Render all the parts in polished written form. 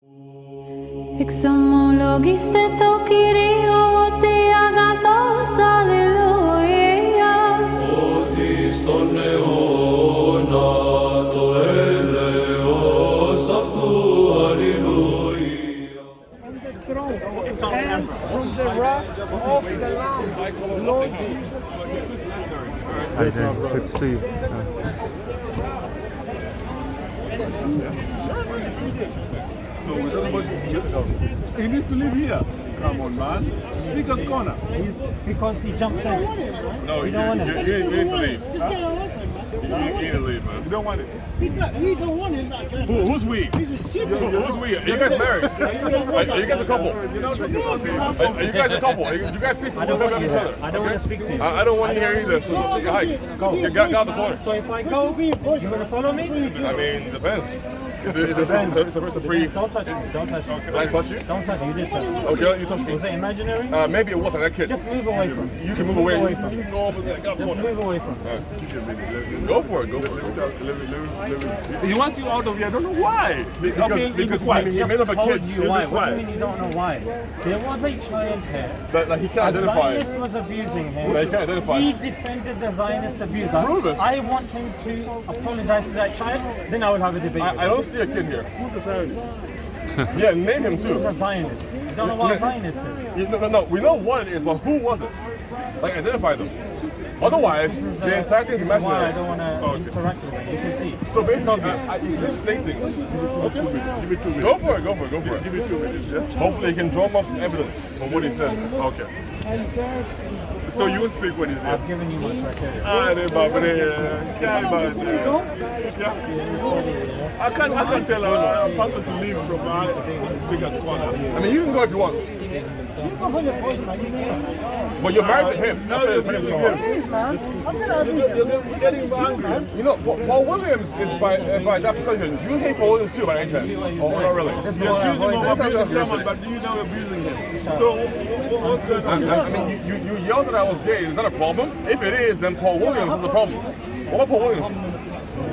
And from the rock of the Lamb, Lord Jesus. Hi, Jane. Good to see you. So we're talking about he needs to live here. Come on, man. Speaker's corner. Because he jumps in. No, you need to leave. Just get away from him. You need to leave, man. You don't want it. We don't want him like that. Who's we? He's a stupid. Who's we? Are you guys married? Are you guys a couple? Are you guys a couple? You guys speak? I don't want to each other. I don't want to speak to you. I don't want to hear either. So take a hike. Go. Get out the corner. So if I go, you're going to follow me? I mean, depends. It's a free. Don't touch me. Don't touch me. Did I touch you? Don't touch me. You did touch me. Okay, you touched me. Was it imaginary? Maybe it wasn't that kid. Just move away from me. You can move away. from You me. can go over there. Get out the Just corner. move away from me. Go for it. Go for it. He wants you out of here. I don't know why. Because he made up a kid. You why? What do you mean you don't know why? There was a child here. Like he can't A identify. Zionist was abusing him. He can't identify. He defended the Zionist abuser. Prove it. I want him to apologize to that child. Then I will have a debate. I don't see a kid here. Who's the Zionist? Yeah, name him too. Who's a Zionist? You don't know what a Zionist is. No. We know what it is, but who was it? Like identify them. Otherwise, the entire thing is This is why I imaginary. don't want to interact with him. You can see. So basically, you can state things. Okay. Give it 2 minutes. Go for it. Give it 2 minutes. Yeah. Hopefully, he can drum up evidence from what he says. Okay. So you would speak when he's there. I've given you my criteria. I can't tell a person to leave from my speaker's corner. I mean, you can go if you want. You go for your poison, man. You know. But you're married to him. Please, man. I'm gonna abuse him. You're getting angry. You know, Paul Williams is by that profession. Do you hate Paul Williams too, by any chance? Oh, not really. This is You're what I accusing him of avoid. abusing someone, but you know abusing him. So, what's going on? I mean, you yelled that I was gay. Is that a problem? If it is, then Paul Williams is a problem. What about Paul Williams?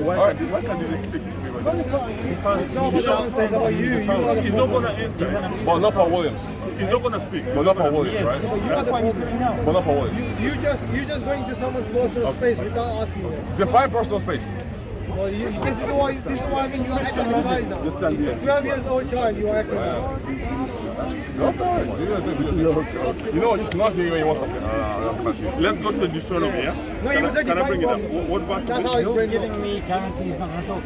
Why can't you speak? Because Someone says about you. He's not going to enter. Well, not Paul Williams. He's not going to speak. Well, not Paul Williams, right? that's what he's doing now. Well, not Paul Williams. You just going to someone's personal space without asking them. Define personal space. Well, this is why I mean you are acting like a child now. Just stand here. 12 years old child, you are acting like. Go for it. You know what? Just ask me when you want something. Let's go to the Deuteronomy, yeah? No, you said Can I bring it up? define What verse? That's how it's You're brain giving me guarantee he's not going to talk.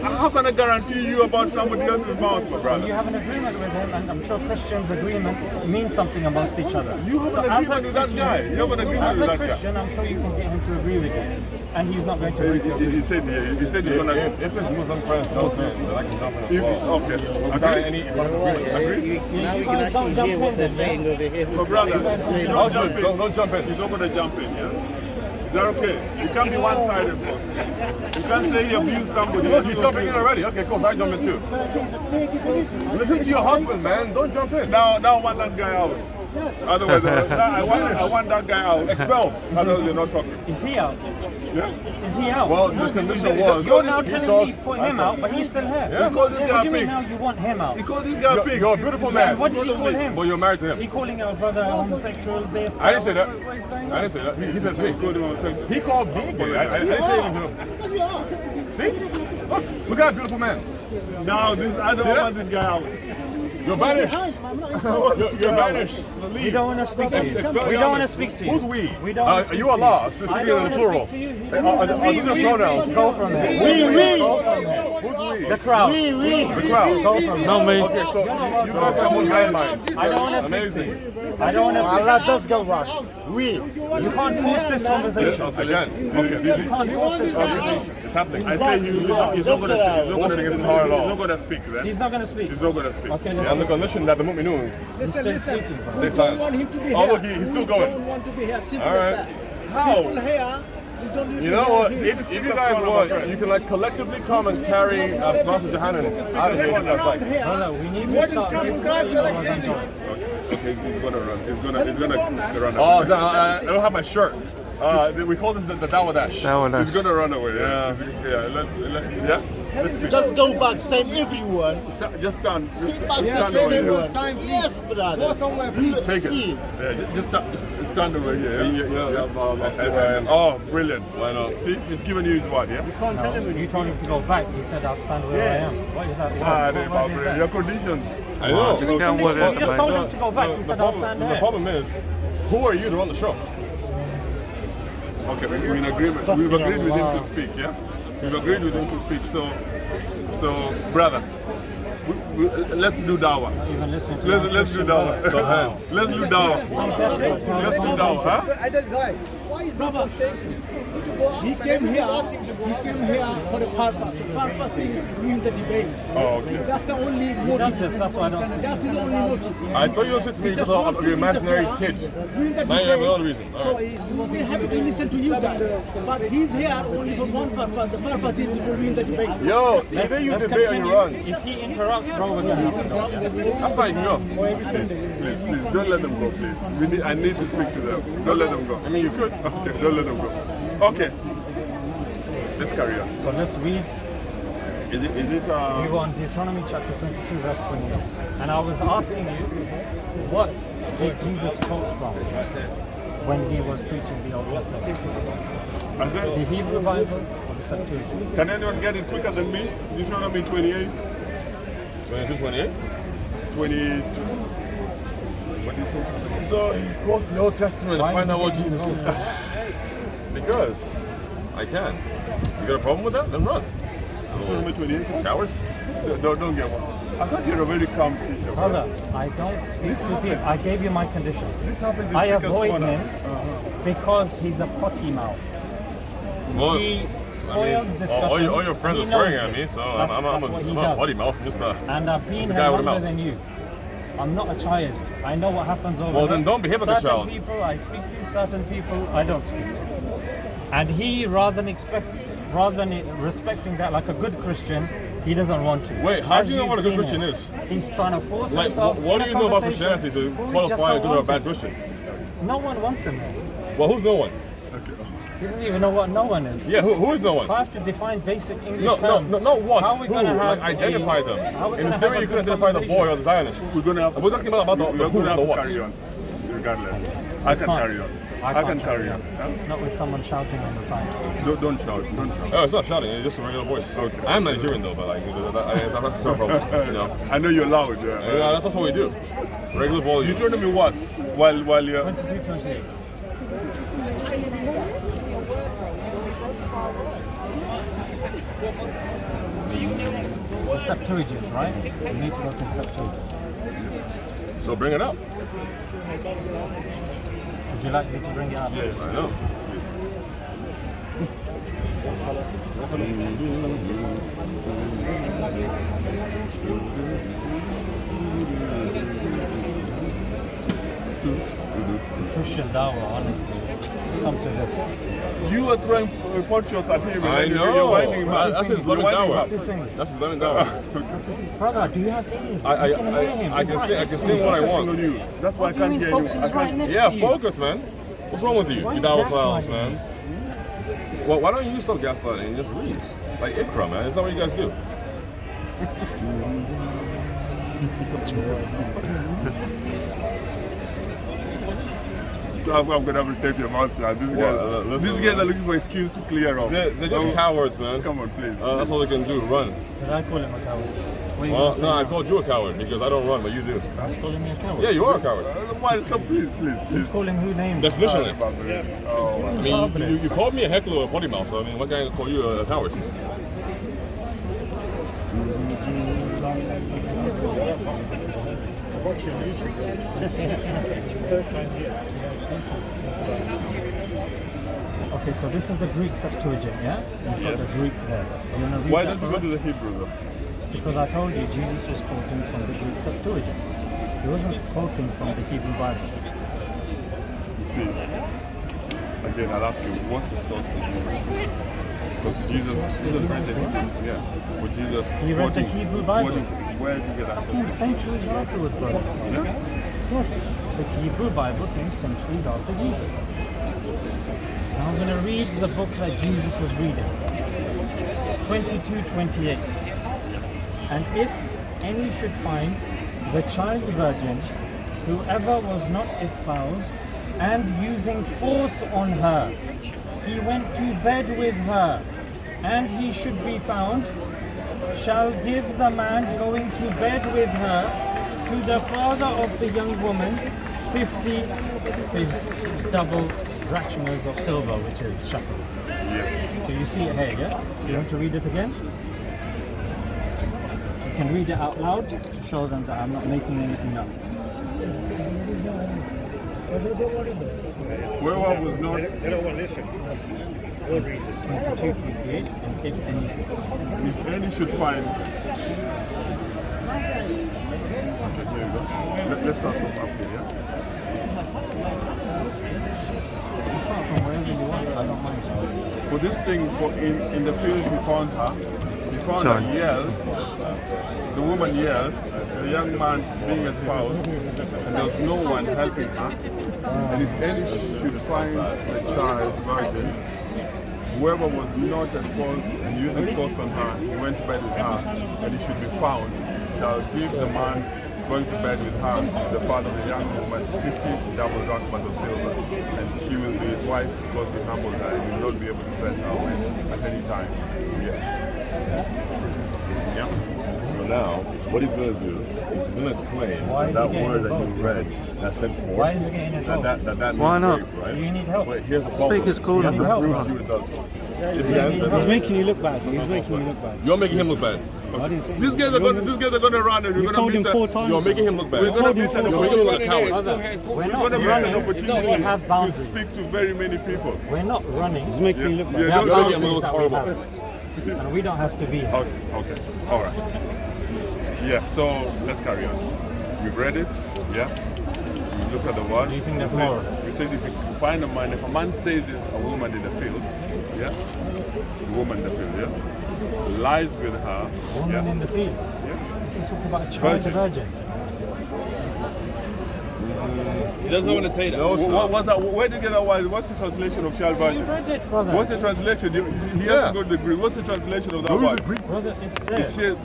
How can I guarantee you about somebody else's mouth, my You brother? have an agreement with him, and I'm sure Christians' agreement means something amongst each other. You have So an as a agreement with that guy. Christian- You have an agreement As with a that guy. Christian, I'm sure you can get him to agree with you, and he's not going to break your He said he's gonna. If his Muslim friends jump in, then I can jump in as well. Okay. Without any Agree? Now we can guys don't actually jump hear what in, they're man. saying over here. My brother, Say don't no. jump in. Don't jump in. He's not gonna jump in, yeah? Is that okay? You can't be one-sided, boss. You can't say he abused somebody. Look, he's jumping in already. Okay, cool. So I jump in too. Listen to your husband, man. Don't jump in. Now I want that guy out. Otherwise, I want that guy out. Expelled. Otherwise, you're not talking. Is he out? Yeah? Is he out? Well, the condition was. You're now he telling me talked- put I him talked. out, but he's still here. Yeah. He called this What guy do you mean pig. now you want him out? He called this guy pig. You're a beautiful man. What did he call him? But you're married to He him. calling our brother homosexual? This, I didn't say that. What is going on? I didn't say that. He said He me. called him himself. He called me gay. I didn't say anything to him. Because we are. See? Look at that beautiful man. Now, I don't want this guy out. You're banished. You're banished. We don't want to speak to you. Expel We your don't want to honest. speak to you. Who's we? We don't wanna speak You to Allah. you. Speaking I in don't the wanna plural. speak to you. These are pronouns. Go from here. Go from here. Who's we? The crowd. The crowd. Go from here. No, me. Okay, so you guys have one landmines. I don't want to speak to Amazing. you. I don't want to speak. Allah just go back. We. You can't force this conversation. Again. You Okay. can't force this conversation. It's happening. I say he's not gonna speak, right? He's not going to speak. He's not gonna speak. Okay, On the listen. condition that the mu'minun. Listen. Stay We silent. don't want him to be Oh, here. look, he's still We going. don't want to be here. Simple All right. as that. How? People here, we don't need You to know hear what? him. If you guys want, you can like collectively come and carry Smile2jannah out of here. That's Around like, here, No, we need it to wasn't start. prescribed collectively. Okay, he's gonna run. He's gonna run away. oh, I don't have my shirt. We call this the Dawah Dash. That one. He's gonna run away. Yeah. Yeah. Just go back, send everyone. Just stand. Stay back, stand send over here. everyone. Yes, brother. Take See. it. Yeah, just stand over here. I'll stay where I am. Oh, brilliant. Why not? See, it's giving you his word, yeah? You told him to go back. He said, I'll stand where I am. What is that? Your conditions. I know. Just can't worry You just told him about to go back. He said, I'll stand The there. problem is, who are you to run the show? Okay, we're in agreement. We've agreed with him to speak, yeah? We've agreed with him to speak. So brother, let's do dawah. Even listen to Let's do dawah. Let's do dawah. Let's do dawah, huh? So, adult guy, why is this so shameful? Need to go up. He came here for the purpose. The purpose is win the debate. Oh, okay. That's the only motive. That's why I don't speak. That's his only motive. I thought you were sitting because of the imaginary kid. Win the Now you have debate. another reason. So we're happy to listen to you guys. But he's here only for one purpose. The purpose is to win the debate. Yo, either you Let's debate or you run. If he interrupts, bro, we're going to have to go. That's fine, go. Please, don't let them go, please. I need to speak to them. Don't let them go. I mean, you could. Okay, don't let them go. Okay. Let's carry on. So let's read. Is it? We were on Deuteronomy chapter 22, verse 28. And I was asking you, what did Jesus quote from when he was preaching the Old Testament? I said, The Hebrew Bible or the Septuagint? can anyone get it quicker than me? Deuteronomy 28, 22, 28? 22. What do you say? So he quotes the Old Testament to find out what Jesus said. Because I can. You got a problem with that? Then run. Deuteronomy 28? Coward. Don't get one. I thought you were a very calm teacher. Hold up, I don't speak to people. I gave you my condition. This happens in I Speaker's avoid Corner. him because he's a potty mouth. Well, He spoils discussion. all your friends He are swearing knows at me, this. so That's I'm what he a does. buddy mouse, Mr. And I've been It's a here guy with a longer mouse. than you. I'm not a child. I know what happens over Well, there. then don't behave like a certain child. people I speak to, certain people I don't speak to. And he, rather than respecting that like a good Christian, he doesn't want to. Wait, how As do you know you've what a good seen Christian him, is? He's trying to force Like, himself. what in do a you know about conversation Christianity to who he just qualify a don't good or a want bad to. Christian? No one wants him there. Well, who's no one? He doesn't even know what no one is. Yeah, who is no one? If I have to define basic English No, terms, not what. how are we Who? going to have Like, identify how are them. we In gonna the have theory, a you can good identify the boy or the conversation? Zionist. We're going to have I was talking about the we're who, going to have the to what. carry on, regardless. I can can't. carry on. I can can't carry on. Huh? Not with someone shouting on the side. Don't shout. Don't shout. Oh, it's not shouting, it's just a regular voice. Okay. I'm Nigerian though, but like, that's a problem, you know. I know you're loud. Yeah, that's what we do. Regular volume. You told me what? While you're... 22, 28. The Septuagint, right? We need to go to the Septuagint. So bring it up. Would you like me to bring it up? Yes, I know. Christian dawah, honestly. Just come to this. You were throwing pot shots at him. I and know. You're winding him up. That's his You're lemon winding him dawah. up. What's he saying? That's his lemon dawah. Brother, do you have ears? You can hear him. I He's can right say next to say you. what I Focusing want. on you. That's why I What do you can't mean hear focus? you. I He's right can't... next Yeah, to you. focus, man. What's wrong with you? Why You dawah gaslighting clowns, me? man. Well, why don't you stop gaslighting and just read? Like Ikra, man. Is that what you guys do? So I'm going to have to tape your mouth, man. These guys are looking for excuse to clear off. They're just cowards, man. Come on, please. That's all they can do. Run. Did I call him a coward? What are you Well, gonna say no, I now? called you a coward because I don't run, but you do. Who's calling me a coward? Yeah, you are a coward. Why? Stop, please. Who's calling who names? Definitionally. Oh, I mean, you called me a heckler or a potty mouth, so I mean, what can I call you a coward? Okay, so this is the Greek Septuagint, yeah? You've got the Greek there. You wanna read why that don't you for go us? to the Hebrew, though? Because I told you Jesus was quoting from the Greek Septuagint. He wasn't quoting from the Hebrew Bible. You see, again, I'll ask you, what's the source of Jesus? Because Jesus read the Hebrew, yeah. But Jesus He read the Hebrew Bible. Where did you get that Came from? centuries afterwards, brother. Yeah? Yes, the Hebrew Bible came centuries after Jesus. Now I'm going to read the book that Jesus was reading. 22:28. And if any should find the child virgin, whoever was not espoused, and using force on her, he went to bed with her, and he should be found, shall give the man going to bed with her to the father of the young woman 50 is double drachmas of silver, which is shekels. Yes. So you see it here, yeah? You want to read it again? You can read it out loud to show them that I'm not making anything up. Whoever was not, They don't want to listen. One reason. 22:58, and if any should find. if any should find. Okay, here you go. Let's start from up here, yeah? You start from wherever you want, I don't mind. For this thing, in the field, he found her. He found John. her yell. The woman yelled. The young man being espoused, and there was no one helping her. And if any should find the child virgin, whoever was not espoused and using force on her, he went to bed with her, and he should be found, shall give the man going to bed with her, the father of the young woman, 50 double drachmas of silver, and she will be his wife because he humbled her, and will not be able to send her away at any time. Yeah. So now, what he's going to do is he's going to claim Why is that he getting word that involved? you read that said force. Why is he getting involved? That Why means not? rape, right? Do you need help? Wait, here's the problem. Speak is cool. He has to Help, prove bro. to you it does. He's making you look bad. He's making you look bad. You're making him look bad. These guys are going to run, and we're You going told to him miss 4 a, times. You're making him look bad. We're going to miss an You're making him look like a opportunity. coward. We're We're not going to miss an running. opportunity We have to boundaries. speak to very many people. We're not running. He's making you look bad. We Yeah, have don't make him boundaries look that we horrible. have. And we don't have to be here. Okay, all right. Yeah, so let's carry on. We've read it, yeah? We look at the word. Do you think that's We said- moral? We said if you find a man, if a man says it's a woman in the field, yeah? The woman in the field, yeah? Lies with her, Woman yeah? in the field. Yeah? This is talking about a child virgin. He doesn't want to say that. No, what's that? Where did you get that word? What's the translation of child You virgin? read it, brother. What's the translation? He has to go to the Greek. What's the translation of that word? Brother, it's there. It says,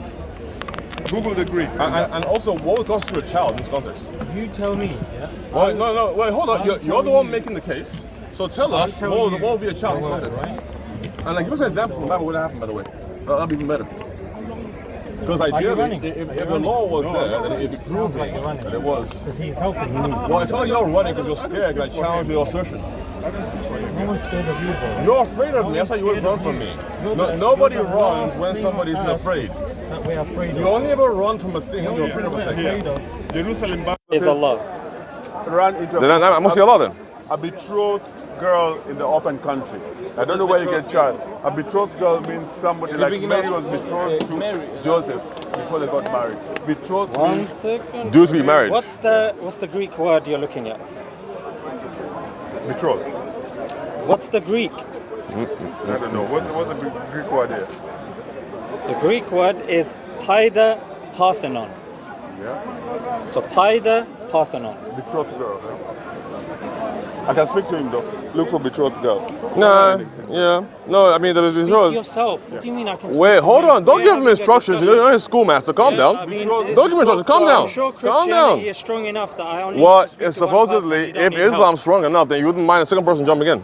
Google the Greek. And also, what would constitute a child in this context? You tell me, yeah? Well, no, wait, hold on. You're the one making the case. So tell us, tell what you would be a child in this the word, context? right? And like, give us an example from the Bible what happened, by the way. That'd be even better. Because Are you ideally, running? if the law was there, then it'd be Sounds proven like you're running. that it was. Because he's helping you. Well, it's not like you're running because you're scared, because I challenge your assertion. No one's scared of you, bro. You're afraid of me, that's why you always run from me. Nobody runs when somebody isn't afraid. That we're afraid of. You only ever run from a thing when you're afraid of a thing. Afraid of Jerusalem Bible is says, Allah. ran into Then I must see Allah then. a betrothed girl in the open country. I don't know where you get child. A betrothed girl means somebody like Mary was betrothed to Joseph before they got married. Betrothed One means second. Due to be married. What's the Greek word you're looking at? betrothed. What's the Greek? I don't know. What's the Greek word here? The Greek word is paida parthenon. Yeah? So paida parthenon. Betrothed girl. Yeah? I can speak to him though. Look for betrothed girl. Nah, yeah. No, I mean, there was Speak to betrothed. yourself. What do you mean I can? speak Wait, to hold you? on. Don't Yeah, give I him can give instructions. instructions. You're in school, master. Calm Yeah, down. I mean, Don't give him instructions. Calm down. I'm sure Calm Christianity down. is strong enough that I only Well, need to speak it's to one person, supposedly, you don't if need help. Islam's strong enough, then you wouldn't mind a second person jumping in.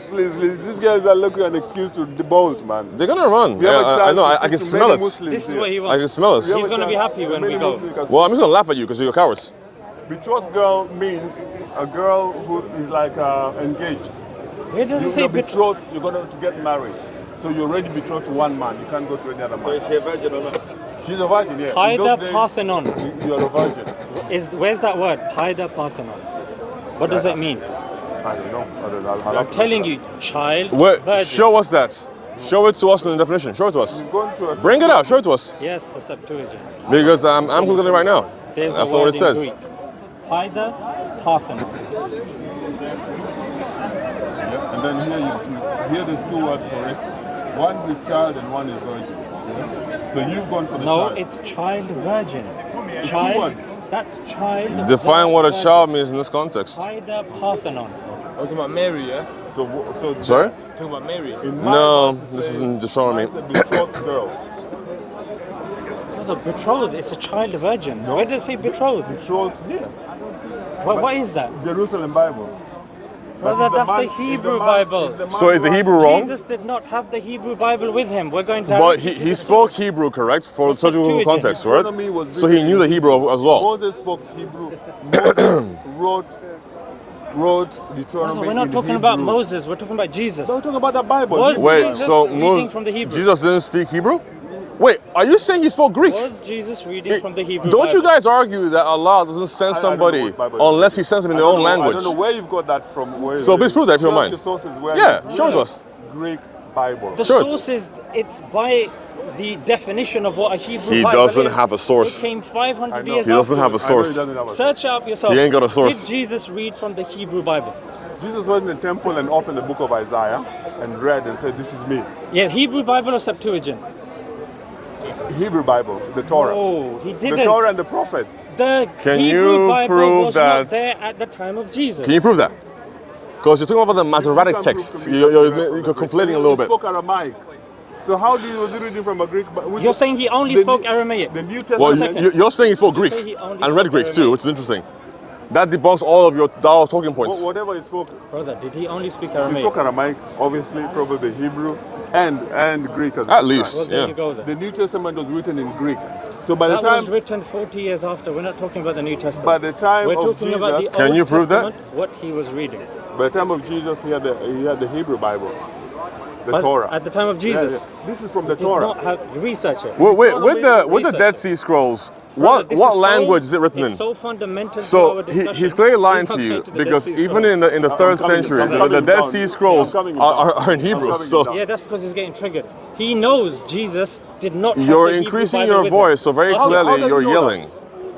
Please. These guys are looking an excuse to bolt, man. They're gonna run. We have a Yeah, I chance know. to I speak can to smell many it. Muslims This is here. what he I can wants. smell We have it. He's a gonna be chance- happy when many we go. Muslims can Well, I'm just gonna laugh at you because you're cowards. Betrothed girl means a girl who is like engaged. Where does it say You're betrothed? betrothed, you're going to get married. So you're already betrothed to one man. You can't go to any other man. Is she a virgin or not? She's a virgin, yeah. In Paida those days, parthenon. You're a virgin. Where's that word? Paida parthenon. What does it mean? I don't know. I'll I'm telling you, child. Wait, virgin. show us that. Show it to us in the definition. Show it to us. You're going to a Bring it out. Show it to us. Yes, the Septuagint. Because I'm clicking it right now. There's That's the not word what it says. in Greek. Paida parthenon. Yeah. And then here there's two words for it. One is child and one is virgin. Yeah? So you've gone for the No, child. it's child virgin. two Child. words. That's child. Define what a virgin. child means in this context. Paida parthenon. Talking about Mary, yeah? So Sorry? Talking about Mary. in my No, verse, it this says, isn't Deuteronomy. "That's a betrothed girl." Brother, betrothed, it's a child virgin. Where does it say betrothed? Betrothed here. What is that? Jerusalem Bible. Brother, that's the Hebrew Bible. So is the Hebrew wrong? Jesus did not have the Hebrew Bible with him. We're going But directly to he the spoke Hebrew, correct? For such a Septuagint. context, right? Deuteronomy was So he written knew the Hebrew as well. Moses spoke Hebrew. Moses wrote Deuteronomy Brother, we're not in talking Hebrew. about Moses, we're talking about Jesus. Don't talk about the Bible. Was Wait, Jesus so reading from the Hebrew? Jesus didn't speak Hebrew? Wait, are you saying he spoke Greek? Was Jesus reading from the Hebrew Don't you Bible? guys argue that Allah doesn't send I don't know somebody what Bible unless is. he sends them in I their don't own know- language? I don't know where you've got that from. So please prove that if you don't mind. Your sources where Yeah, you've show it read to us. Greek Bible. The Sure. source is, it's by the definition of what a Hebrew He Bible doesn't is. have a source. It came 500 I know. years He doesn't have a afterwards. I know he source. doesn't have a Search it up yourself. He ain't got a source. Did Jesus read from the Hebrew Bible? Jesus went in the temple and opened the book of Isaiah and read and said, "This is me." Yeah, Hebrew Bible or Septuagint? Hebrew Bible, the Torah. Oh, he The didn't. Torah and the prophets. The Can Hebrew you Bible prove was that- not there at the time of Jesus. Can you prove that? Because you're talking about the You Masoretic can't texts. prove to me You're, that he you're, read from you're the Greek. conflating a He little bit. spoke Aramaic. So how was he reading from a Greek? Which You're is- saying he only the spoke New- Aramaic. The New Well, Testament. you're saying he spoke Greek say he only and read spoke Greek too, Aramaic. which is interesting. That debunks all of your Dawah talking points. Whatever he spoke, Brother, did he only speak he Aramaic? spoke Aramaic, obviously, probably Hebrew and Greek as At well. least, Well, there yeah. you go then. The New Testament was written in Greek. So by the That was time written 40 years after. We're not talking about the New Testament. by the time We're of talking about the Jesus, Can Old you prove that? Testament, what he was reading. by the time of Jesus, he had the Hebrew Bible, the But Torah. at the time of Yeah, Jesus, yeah. This is from the did Torah. not have research it. Wait, with the Research. Dead Sea Scrolls, Brother, this what is language so, is it written in? It's so fundamental to So our discussion. he's clearly lying We'll to you come to the Dead because Sea even Scrolls. in the third coming- century, I'm the coming Dead down. Sea Scrolls I'm coming are in down. Hebrew. I'm coming So down. Yeah, that's because he's getting triggered. He knows Jesus did not have you're the Hebrew increasing Bible your with voice, him. so very Ask him. clearly does you're he know yelling.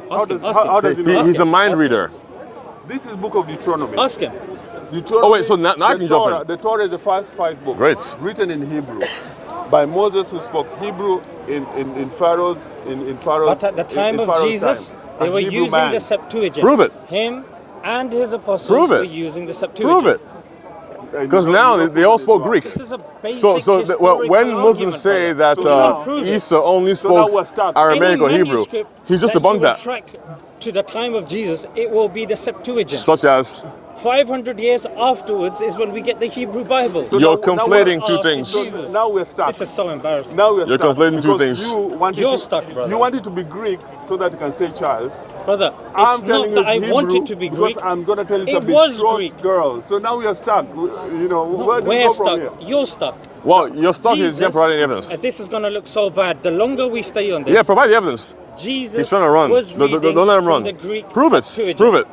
Ask him. How does he know He's that? a mind reader. This is book of Deuteronomy. Ask him. Deuteronomy, Oh, wait, so now I the can jump Torah, in. The Torah is the first 5 books Great. written in Hebrew by Moses, who spoke Hebrew in Pharaoh's But at the time in of Pharaoh's Jesus, time. they A were Hebrew using man. the Septuagint. Prove it. Him and his apostles Prove it. were using the Septuagint. Prove it. And Because you now know they all spoke well. Greek. This is a basic Well, historical when argument, Muslims say brother. that So now prove it. Isa only So now spoke we're stuck. Aramaic or Any Hebrew, manuscript he's just that you debunked will that. track to the time of Jesus, it will be the Septuagint. Such as 500 years afterwards is when we get the Hebrew Bible. So you're now conflating we're- two things. Jesus. Now we're stuck. This is so embarrassing. Now we're You're stuck. conflating two because things. You wanted You're to, stuck, brother. You want it to be Greek so that you can say child. Brother, I'm it's telling not that you I it's want Hebrew it to be because Greek. I'm going to tell you It it's a was betrothed Greek. girl. So now we are stuck. You know, where do we We're go from stuck. here? You're stuck. Well, you're stuck. He's Jesus, can't provide any evidence. This is going to look so bad. The longer we stay on this, Yeah, provide the evidence. Jesus He's trying to run. was Don't reading let him from run. the Greek Prove it. Septuagint. Prove it.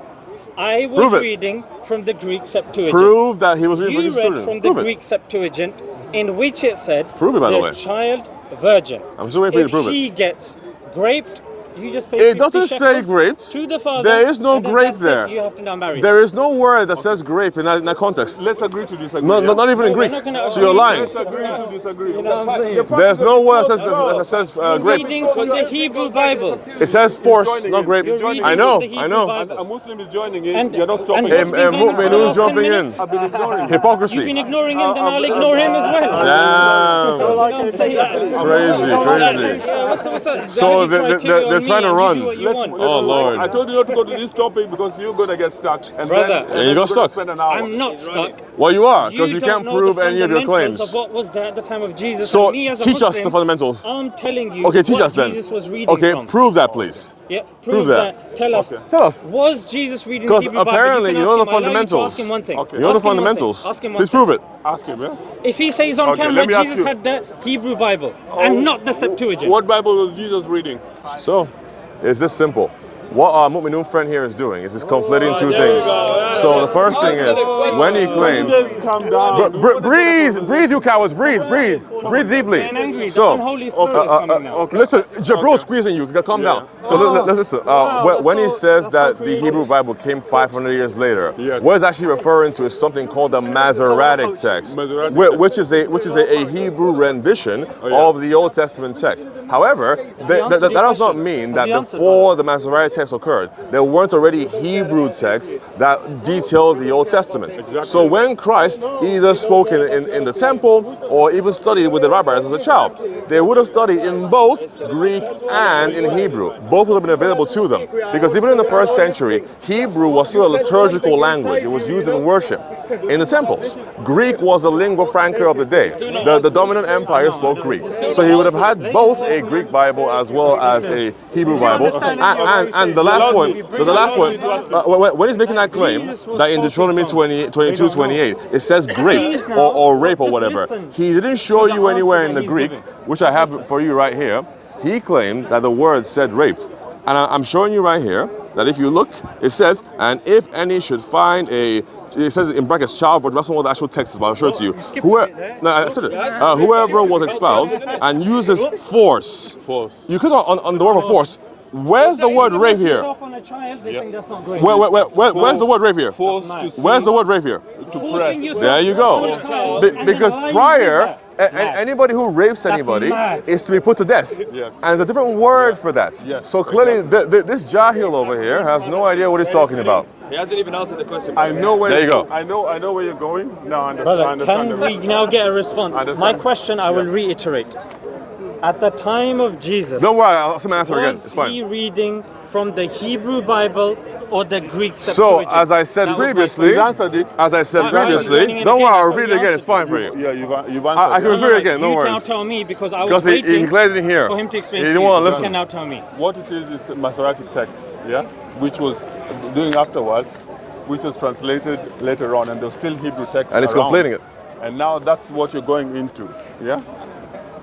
I was Prove it. reading from the Greek Septuagint. Prove that he was reading You from read the from the Prove it. Greek Septuagint, in which it said, Prove it, by the way. child virgin. I'm still waiting for you If to prove it. she gets graped, you just pay It 50 doesn't say shekels graped. to the father. There is no and then grape that's it. there. You have to now marry. There is no word that says grape in that context. Let's agree to disagree. No, yeah? not even in No, we're Greek. not gonna So you're agree. lying. Let's agree to disagree. You know what I'm saying? The fact There's is no that word betrothed girl- that says You're grape. reading from the Hebrew Bible. It says force, joining not in. grape. He's joining I in. know, The Hebrew I know. Bible. A Muslim is joining in. And- You're not stopping and him. what's been going on for the Mu'minun last 10 jumping in. minutes? I've been ignoring him. You've been Hypocrisy. ignoring him, then I'll ignore him as well. Damn. You know what I'm saying? Crazy, crazy. Yeah, what's that? So Daddy criteria they're on me trying to and run. You do what you want. Oh, Lord. I told you not to go to this topic because you're gonna get stuck. And Brother. then, Yeah, then you got we're gonna stuck. Spend an hour. I'm not stuck. Well, you are, because you don't can't know prove the any of your fundamentals claims. Of what was there at the time of Jesus. So and me as a teach us Muslim, the fundamentals. I'm telling you Okay, teach what us then. Jesus was reading Okay, from. prove that, please. Yeah, prove prove that. that. Tell us. Okay. Tell us. Was Jesus reading the Because Hebrew Bible? apparently can you ask know the him. I'll allow you to fundamentals. Ask him one thing. Okay. You know the Ask him one thing. fundamentals. Ask him one Please thing. prove it. Ask him, yeah? If he says on Okay, camera let me ask Jesus you. had the Hebrew Bible and not the Septuagint. What Bible was Jesus reading? So, it's this simple. What our Mu'minun friend here is doing is he's conflating two things. So the first thing is, when he claims, Just calm down. breathe, you cowards, breathe. breathe deeply. Getting angry. So, The Holy Spirit is coming now. listen, Jabril squeezing you. Calm down. So let's listen. When he says that the Hebrew Bible came 500 years later, Yes. what it's actually referring to is something called the Masoretic text, Masoretic which is a Hebrew rendition of the Old Testament text. However, that does not mean that before the Masoretic text occurred, there weren't already Hebrew texts that detailed the Old Testament. Exactly. So when Christ either spoke in the temple or even studied with the rabbis as a child, they would have studied in both Greek and in Hebrew. Both would have been available to them. Because even in the first century, Hebrew was still a liturgical language. It was used in worship in the temples. Greek was the lingua franca of the day. The dominant empire spoke Greek. So he would have had both a Greek Bible as well as a Hebrew Bible. And the last one, when he's making that claim, that in Deuteronomy 22:28, it says grape or rape or whatever, he didn't show you anywhere in the Greek, which I have for you right here. He claimed that the word said rape. And I'm showing you right here that if you look, it says, and if any should find it says in brackets, child, but that's not what the actual text is, but I'll show it to you. Whoever was espoused and uses force. You click on the word for force. Where's the word rape here? Where's the word rape here? Where's the word rape here? To press. There you go. Because prior, anybody who rapes anybody is to be put to death. Yes. And there's a different word for that. Yes. So clearly, this Jahil over here has no idea what he's talking about. He hasn't even answered the question. I know where There you go. I know where you're going. Now I Brothers, understand. can we now get a response? Understand. My question I will reiterate. At the time of Jesus, Don't worry, I'll answer again. It's was he fine. reading from the Hebrew Bible or the Greek So, Septuagint? as I said That was my previously, You've answered it. as I said Right, previously, right. don't worry, I'll That's repeat what it again. you It's fine for you. Yeah, you've answered I can it. repeat it again. No You now worries. tell me because I Because was he waiting clearly didn't hear. for him to explain He to didn't you. want to You listen. can now tell me. What it is the Masoretic text, yeah, which was doing afterwards, which was translated later on, and there's still Hebrew text. And it's around. conflating it. And now that's what you're going into, yeah.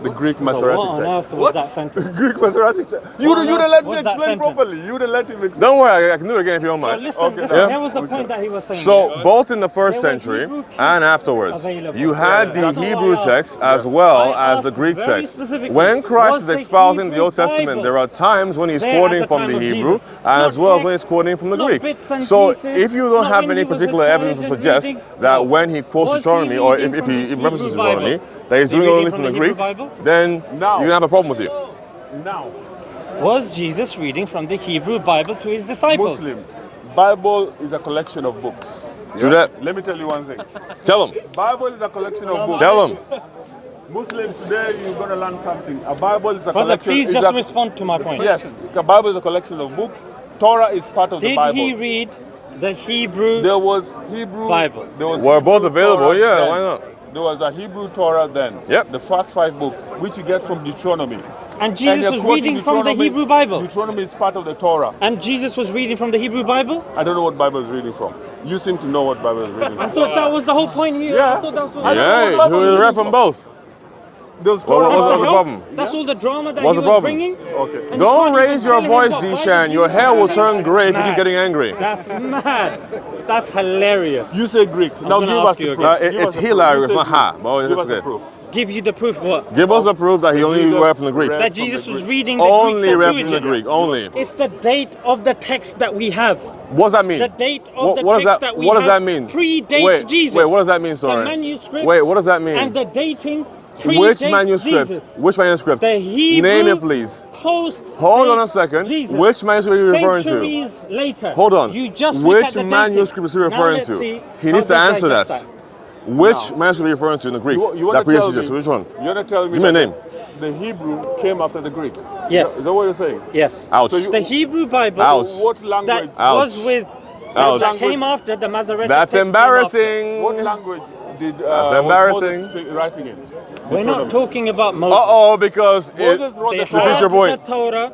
The Greek What Masoretic on text. earth was that sentence? Greek Masoretic text. You'd on have earth let me was that explain sentence? properly. You'd have let him explain. Don't worry, I can do it again if you don't So mind. listen, Okay, listen, now. here was the point that he was saying. So, both in the first There were century Hebrew and afterwards, available. you had the That's all Hebrew I asked. text as well I as the asked Greek very text. specifically, When Christ was is the espousing the Hebrew Old Testament, Bible there are times when he's there quoting at the from time the of Hebrew Jesus? as Not well as when text, he's quoting from the not Greek. bits and So, pieces, if you don't not have when any he was a particular child evidence to and suggest reading. that No. when he quotes Was he Deuteronomy, or reading if from he the references Hebrew Bible? Deuteronomy, that he's Is he doing only reading from from the the Hebrew Greek, Bible? then Now. you're going to have a problem with you. Now, Was Jesus reading from the Hebrew Bible to his disciples? Muslim, Bible is a collection of books. True that. Let me tell you one thing. Tell him. Bible is a collection of books. Tell him. Muslim, today you're going to learn something. A Bible is a Brother, collection. please is just a- respond to my point. Yes, the Bible is a collection of books. Torah is part of the Did Bible. he read the Hebrew? There was Hebrew Bible. There was We're both Hebrew available, Torah yeah, then. why not? There was a Hebrew Torah then. Yep. The first 5 books, which you get from Deuteronomy. And Jesus you're was quoting reading from the Deuteronomy. Hebrew Bible. Deuteronomy is part of the Torah. And Jesus was reading from the Hebrew Bible? I don't know what Bible is reading from. You seem to know what Bible is reading I from. thought that was the whole point here. Yeah. I thought that was what Yeah, he was read from both. There's Well, Torah. what's That's the the problem? That's all the drama that What's he the was problem? bringing? Okay. And Don't you can't raise even your tell him voice, what Zishan. Bible Your he hair will was turn gray if you keep Mad. getting angry. That's mad. That's hilarious. You say Greek. Now gonna give ask us you the again. proof. Give It's us the proof. hilarious, You say not ha. Greek. But Give it's us the okay. proof. Give you the proof what? Give us the proof that he only Jesus read from the Greek. read That from Jesus the was Greek. reading the Only Greek read from the Septuagint. Greek. Only. It's the date of the text that we have. What does that mean? The date of the what does text that, that we what does have that mean? predate wait, Jesus. Wait, what does that mean, sorry? The manuscript. Wait, what does that mean? And the dating predates Which manuscript? Jesus. Which manuscript? The Hebrew Name it, please. post. Hold on a second. Jesus. Which manuscript are you referring to? Centuries later. Hold on. You just look Which at the manuscript is he dating. Now referring let's to? see He how needs to they answer digest that. Which manuscript are you referring to in the Greek? You that want to tell predates Jesus? me? Which one? You want to tell me? Give me a that name. The Hebrew came after the Greek. Yes. Is that what you're saying? Yes. Ouch. So you- The Hebrew Bible Ouch. What language? that was Ouch. with Ouch. that came after the Masoretic That's text came embarrassing. What language did That's was embarrassing. Moses writing in? after. We're not talking about Moses. Uh-oh, because Moses wrote They the Torah. defeats your point. had the Torah.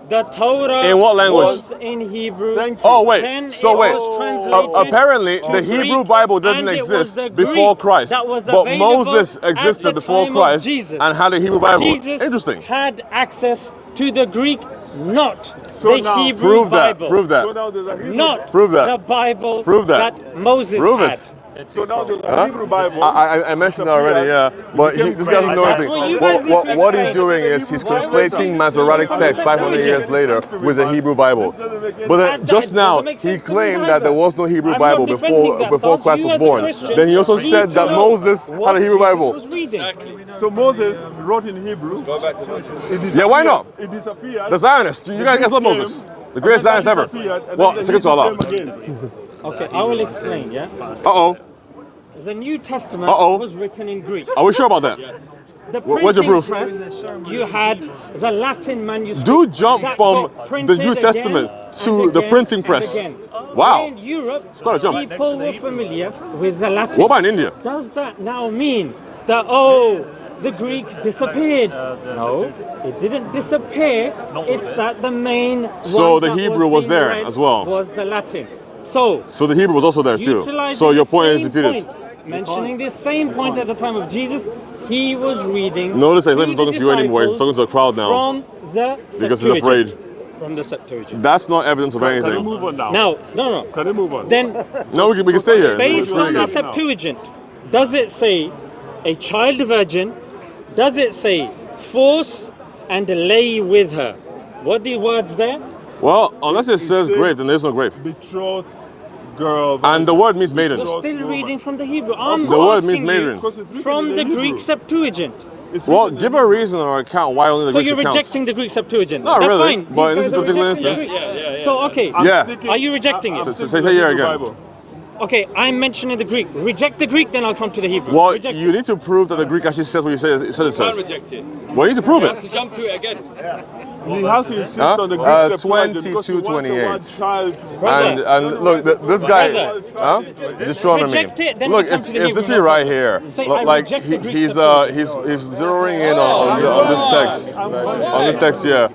The Torah In what language? was in Hebrew. Thank you. Oh, wait. Then So it wait. was translated Apparently, to the Hebrew Greek, Bible didn't and it was exist the before Greek Christ. that was But available Moses at existed the before time of Christ Jesus. and had a Hebrew Bible. Jesus Interesting. had access to the Greek, not So the now- Hebrew Prove that. Bible. Prove that. So now there's a Hebrew. Not Prove that. the Bible Prove that. Moses Prove had. it. So now the Hebrew Bible. I mentioned that already, yeah. But this guy doesn't know That's what you guys anything. need to What he's explain. doing is he's conflating Masoretic text 500 years later with the Hebrew Bible. But then just now, he claimed that there was no Hebrew Bible before Christ was born. Then he also said that Moses had a Hebrew Bible. So Moses wrote in Hebrew. Yeah, why not? It disappeared. The Zionists. You guys love Moses. The greatest Zionist ever. Well, second to Allah. Okay, I will explain, yeah? Uh-oh. The New Testament was written in Greek. Are we sure about that? The Where's your proof? press, you had the Latin manuscript. Do jump that from got the printed New Testament again to and the again printing and press. again. Wow. In Europe, quite a jump. people were familiar with the Latin. What about in India? Does that now mean that, the Greek disappeared? No, it didn't disappear. It's that the main So one the that Hebrew was being there read as well. was the Latin. So the Hebrew was also there too. utilizing So your the point is same defeated. point, mentioning the same point at the time of Jesus, he was reading. Notice that he's not even to talking the to you anymore. He's disciples talking to a crowd now from the because he's afraid. From the Septuagint. That's not evidence of Can we anything. move on now? No. Can we move on? Then, No, we can stay here. based on the It's Septuagint, does it say a child virgin? Does it say force and lay with her? What are the words there? Well, unless it says grape, then there's no grape. Betrothed girl. And the word means maiden. You're still reading from the Hebrew. I'm The word asking means you maiden. Because it's written from in the Hebrew. Greek Septuagint. It's Well, written give in a reason or account why only the So Greek you're counts. rejecting the Greek Septuagint. Not That's really, fine. but in this You're particular rejecting the instance- Greek. So okay, Yeah. Thinking- are you rejecting it? I'm Say thinking here the Hebrew again. Bible. Okay, I'm mentioning the Greek. Reject the Greek, then I'll come to the Hebrew. Well, Reject you need to prove that the Greek actually says what you say it Can't says. reject it. Well, you need to prove You have it. to jump to it again. He has to insist Huh? on the Greek Septuagint because he wants the 22:28. word child. And look, this guy, Brother. huh? He's showing me. Reject it, then Look, we come it's to the Hebrew, literally no right problem. here. Say, Look, I like reject the Greek he's zeroing in on this text, here,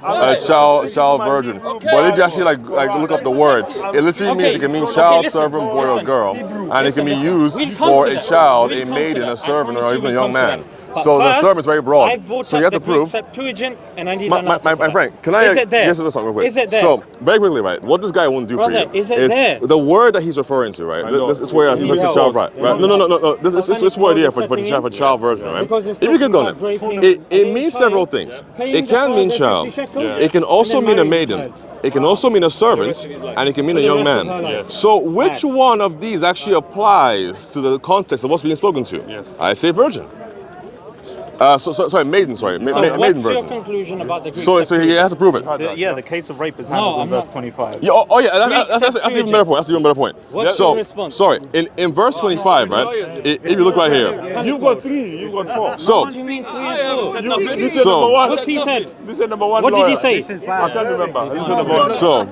child virgin. But if you actually like look up the word, it literally means it can mean child, listen, servant, boy, or listen. girl, and it can be used We'll come for to a that. child, We'll a come maiden, to a that. servant, I or promise even a you young we'll come to man. that. But So the first, servant is very broad. I've brought So you up have to the Greek prove. Septuagint, and I need My an answer for that. friend, can I Is it there? answer this one real quick? Is it there? So, very quickly, right, what this guy won't do Brother, for you is it there? the word that he's referring to, right? know. This is where it's a child, right? No. This word here for child virgin, right? Because it's If you click talking on about graping it a means child, several things. paying It the can mean father child. 50 shekels, It can also and then mean a marrying the maiden. child. It can also mean a servant, and it can mean a the young rest of her man. life. So, which one of these actually applies to the context of what's being spoken to? Yes. I say virgin. Sorry, maiden. Sorry, So maiden what's your virgin. conclusion about the Greek So he Septuagint? has to prove it. Yeah, the case of rape is No, handled I'm in verse not. 25. Yeah, that's even better point. That's even better point. What's so, your response? sorry, in verse 25, right? If you look right here, You've got three, you've got four. so What do you mean 3 I and haven't 4? said nothing. This is So- number one. What's he said? This is number one. What did he lawyer. say? I can't remember. This is number one. so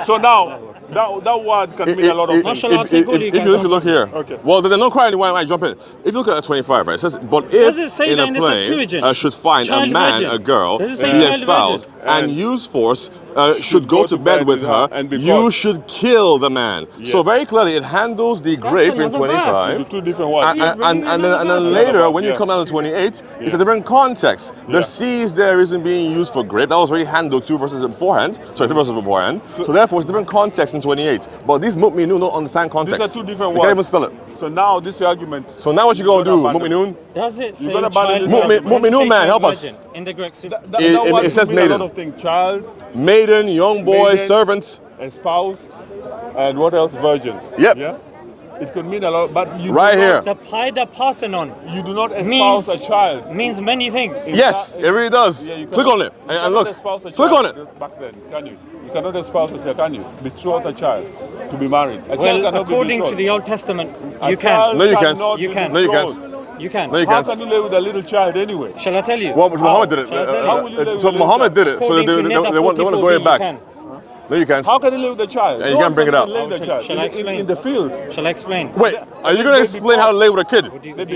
So now, that word can mean a lot of things. Marshall, I'll take all you if guys you on. look here, Okay. well, then don't cry anymore. I jump in. If you look at 25, right, it says, but Does it if say in that a in the plane Septuagint? should find Child a man, virgin. a girl, Does it say be child espoused and use force, should go to bed with her, and be you caught. should kill the man. So very clearly, it handles the grape in another 25. It's two different words. And then later, when you come down to 28, it's a different context. The seeds there isn't being used for grape. That was already handled 2 verses beforehand. Sorry, 3 verses beforehand. So therefore, it's a different context in 28. But these mu'minun don't understand context. These are two different They can't even words. spell it. So now this argument. So now what you gonna do, You're gonna mu'minun? Does it say gotta child abandon this virgin? argument. Does it say Mu'minun man, child help us. virgin in the Greek Septuagint? That It word says can mean maiden. a lot of things. Child, Maiden, young boy, Maiden. servant. espoused, and what else? Virgin. Yep. Yeah. It could mean a lot, but you Right do here. The Paida Parthenon Not, you do not espouse a child. means many things. Yes, it really does. Yeah, you Click cannot- on it you and cannot look. espouse a Click child on it. Back then, can you? You cannot espouse a child, can you? Betroth a child to be married. A child Well, cannot be according to betrothed. the Old Testament, A you child can. No, you can't. cannot You be can. No, you betrothed. can't. You can. No, you How can't. can you live with a little child anyway? Shall I tell you? Well, Muhammad did it. How will you live So with a Muhammad did little it. So According to they Neda want to go 44b, it back. you can. No, you can't. How can you live with a child? And you can't bring it up. Live with a child. Shall I explain? In the field. Shall I explain? Wait, are you going to explain how to lay with a kid?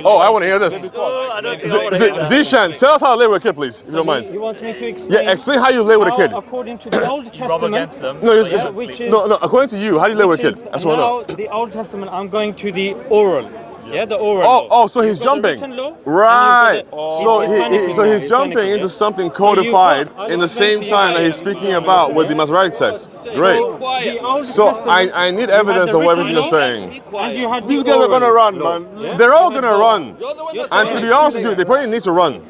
Oh, I want to hear this. I don't think I want to hear that. Zishan, tell us how to lay with a kid, please, if you don't mind. He wants me to explain. Yeah, explain how you lay with a how, kid. according to the Old Testament, No, which is, no, according to you, how do you lay with a which kid? is That's what I now know. the Old Testament. I'm going to the oral. Yeah, the oral law. Oh, so he's You've got the jumping. written law, Right. and you've So got the- he's panicking jumping now, into something So you've codified got- in the I'll same explain to you time that why. he's speaking about with the Masoretic text. Great. So quiet. The Old So Testament, I need you had evidence the of everything written you're law, saying. Be quiet. And you had These the guys are oral gonna run, law. man. Yeah? They're all You had gonna both. run. You're the one Yes, that's And to be honest with you, they probably need to run.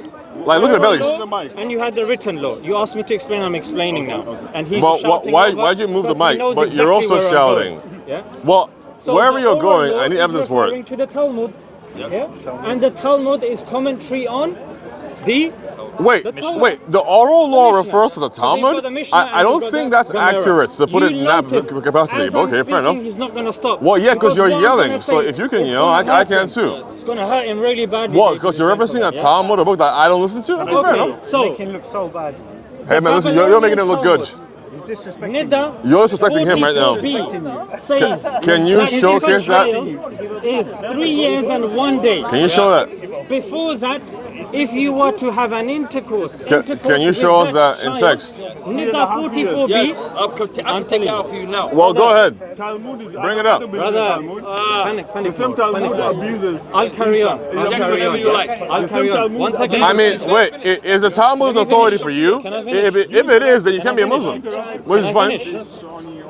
Like, look at the bellies. Law, and you had the written law. You asked me to explain. I'm explaining now. And he's But shouting why over do you move the because he mic? knows But you're exactly also where I'm shouting. going. Yeah. Well, So wherever the you're oral going, law I need is evidence for referring it. to the Talmud. Yeah. And the Talmud is commentary on the. Wait, The Talmud. wait. The oral law Mishnah. refers to the So we've got Talmud? the Mishnah I and don't we've got think the that's Gemara. accurate to put You it in that notice, capacity. as I'm Okay, fair speaking, enough. He's not going to stop. Well, yeah, because you're what I'm yelling. gonna So say, if you can it's yell, gonna I hurt can him. too. It's going to hurt him really badly. What? Because you're referencing a Yeah? Talmud, a book that I don't listen to? Okay, fair Okay, enough. so Make him look so bad. Hey man, listen, you're making him look good. He's disrespecting Nida You're disrespecting him right now. 44b says Can you that if showcase a that? child is 3 years and 1 day. Can you show that? Before that, if you were to have an intercourse, Can you show us that in text? Nida 44b, Yes, I can take it out for you now. Well, go ahead. Talmud is Bring it up. brother, panic Same mode, Talmud panic mode. abuses. I'll carry on. I'll Reject carry whatever on. you like. I'll carry on. One second. I mean, wait, is the Talmud an authority for you? Can I finish? If it is, then you can't be a Muslim, which is Can I fine. finish?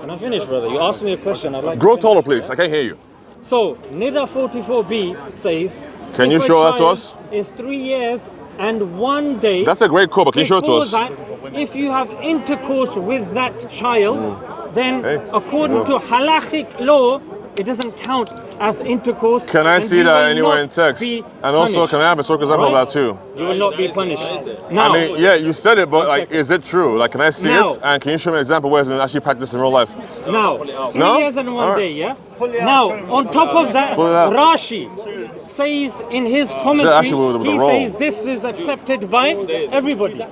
Can I finish, brother? You asked me a question. I'd like Grow to taller, please. I can't hear you. So, Nida 44b says, Can if you show a that to child us? is 3 years and 1 day. That's a great quote, but can you show it to Before us? that, if you have intercourse with that child, then Hey. according to halachic law, it doesn't count as intercourse. Can I and see you that will anywhere not in text? be And also, punished. can I have a circle example of Right? that too? You will not be punished. Now, I mean, yeah, you said it, but like, second. is it true? Like, can I see Now. it? And can you show me an example where it's been actually practiced in real life? now, 3 No? years and 1 All right. day, yeah? Now, on top of that, Pull it out. Rashi says in his actually commentary, with the he roll. says this is accepted by everybody.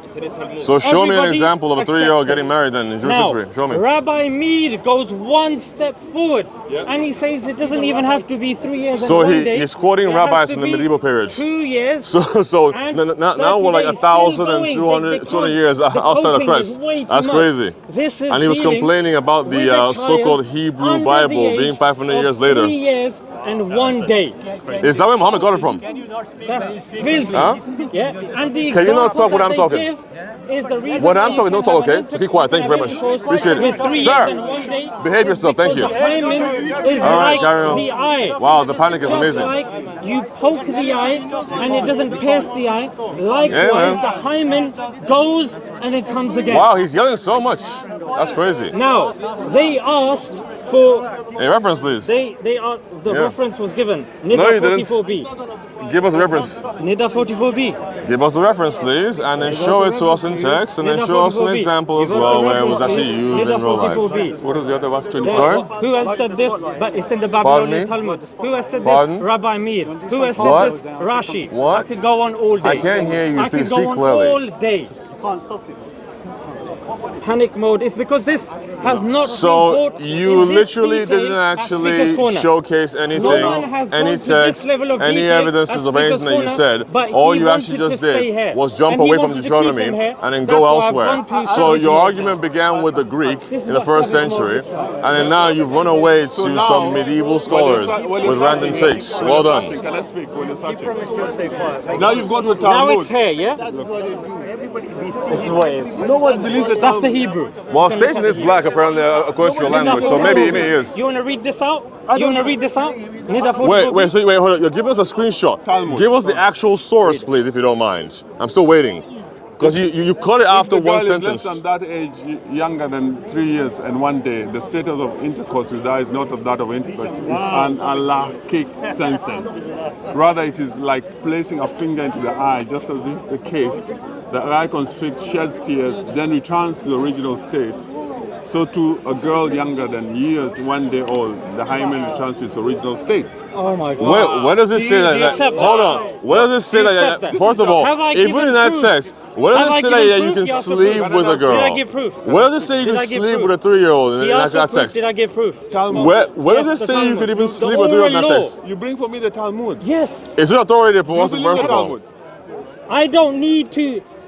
So show me an Everybody example of a 3-year-old accepts it. getting married then in Jewish Now, history. Show me. Rabbi Meir goes one step forward and he says it doesn't even have to be 3 years So and 1 he- day. he's quoting It has rabbis to from the be medieval period. 2 years. So and now we're like 30 days. Still 1,200 going. 200 years The outside of coping Christ. is way too That's much. crazy. This is And he was dealing complaining about the with a child so-called Hebrew under Bible the being age 500 of years later. 3 years and 1 day. Is that where Muhammad got it from? That's filthy. Huh? Yeah. And the Can you not example talk when that I'm they talking? give is the reason When why I'm you talking, can don't talk, have okay? an So keep quiet. Thank you very much. intercourse Appreciate it. with 3 Sir. years and 1 day. Behave yourself. Thank Because you. the hymen is All right, like carry on. the eye. Wow, the panic is Just amazing. like you poke the eye and it doesn't pierce the eye, likewise Yeah, man. the hymen goes and it comes again. Wow, he's yelling so much. That's crazy. Now, they asked for, A reference, please. they are, the Yeah. reference was given, No, Nida you didn't. 44b. Give us a reference. Nida 44b. Give us the reference, please, and then show it to us in text, and then Nida show us an 44b. example as Give us well the where it was reference, actually please. used Nida in real life. 44b. What is the other one? 20? Sorry? Who else said this? But it's in the Pardon me? Babylonian Talmud. Who has said Pardon? this? Rabbi Meir. Who has said What? this? Rashi. What? I could go on all day. I can't hear you. I could Please go speak on clearly. all day. You can't stop him. Panic mode. It's because this has not So been taught you in this literally detail didn't at actually Speaker's Corner. showcase No anything, one has any gone to this text, level of any detail evidences at of Speaker's anything that you Corner, said. but All he you actually wanted just to stay did here. was jump And he away from wanted to keep Deuteronomy him here. and then That's go why I've elsewhere. gone to So your Saudi. argument began with the Greek This is in the what first Saudi century, Arabia and then now you've run away to now, some medieval scholars with random takes. Well done. Can I speak when you're searching? Promise you'll stay quiet. Now you've gone to a Now Talmud. it's here, yeah? That is what it do. Everybody be This is what it is. No one believes the That's the Talmud. Hebrew. Well, Satan is black apparently according to your language, so maybe he is. You want to read this out? You want to read this out? Nida 44b. Wait, hold on. You give us a screenshot. Talmud. Give us the actual source, please, if you don't mind. I'm still waiting. Because you cut it after If the one girl is sentence. less than that age, younger than 3 years and 1 day, the status of intercourse with her is not of that of intercourse. It's an Allahic sentence. Rather, it is like placing a finger into the eye, just as is the case. The eye constricts, sheds tears, then returns to the original state. So to a girl younger than years, 1 day old, the hymen returns to its original state. Oh my God. Where does it say do you that? accept Hold that? on. Where does it say Do you that? accept that? First of all, Have I even given in that proof? text, where Have does I it say given that you proof? can He asked for sleep proof. with a girl? Did I give proof? Where does it say you Did can I give sleep proof? with a 3-year-old in He that asked for proof. text? Did I give proof? Talmud. Where does Yes, it the say you Talmud. could even The sleep with a 3-year-old in that oral text? You bring for me the Talmud. Yes. Is it authoritative for us, You first believe of the all? Talmud. I don't need to